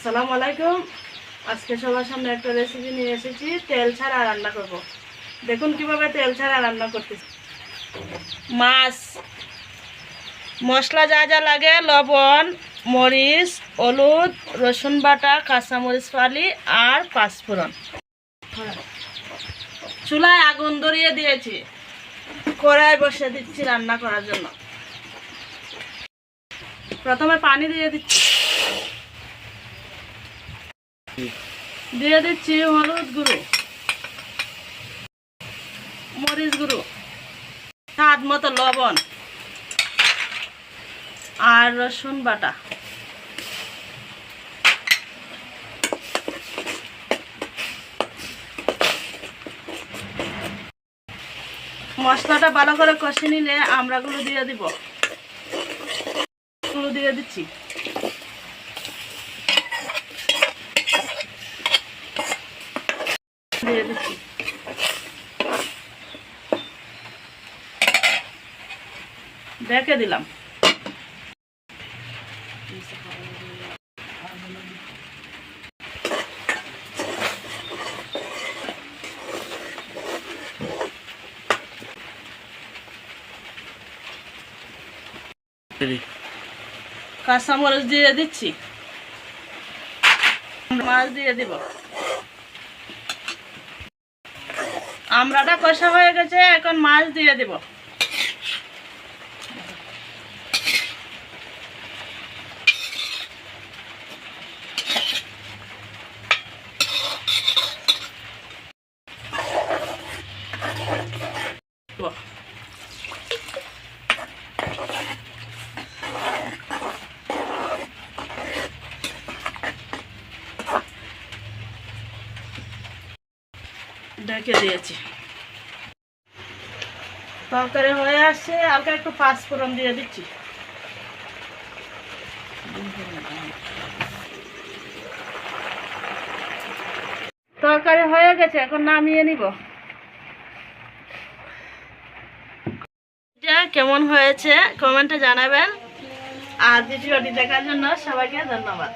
আসসালামু আলাইকুম। আজকে সবার সামনে একটা রেসিপি নিয়ে এসেছি, তেল ছাড়া রান্না করব। দেখুন কিভাবে তেল ছাড়া রান্না করতেছি। মাছ মশলা যা যা লাগে, লবণ, মরিচ, হলুদ, রসুন বাটা, কাঁচামরিচ ফালি আর পাঁচফোড়ন। চুলায় আগুন ধরিয়ে দিয়েছি, কড়াই বসে দিচ্ছি রান্না করার জন্য। প্রথমে পানি দিয়ে দিচ্ছি, দিয়ে দিচ্ছি হলুদ গুঁড়ো, মরিচ গুঁড়ো, স্বাদ মতো লবণ আর রসুন বাটা। মশলাটা ভালো করে কষে নিলে আমড়াগুলো দিয়ে দিব, গুলো দিয়ে দিচ্ছি। দিয়ে দিচ্ছি, দেখে দিলাম। কাঁচামরিচ দিয়ে দিচ্ছি, মাছ দিয়ে দিব। আমড়াটা কষা হয়ে গেছে, এখন মাছ দিয়ে দিব। ঢেকে দিয়েছি, তরকারি হয়ে আসছে। হালকা একটু পাঁচফোড়ন দিয়ে দিচ্ছি। তরকারি হয়ে গেছে, এখন নামিয়ে নিব। কেমন হয়েছে কমেন্টে জানাবেন, আর ভিডিওটি দেখার জন্য সবাইকে ধন্যবাদ।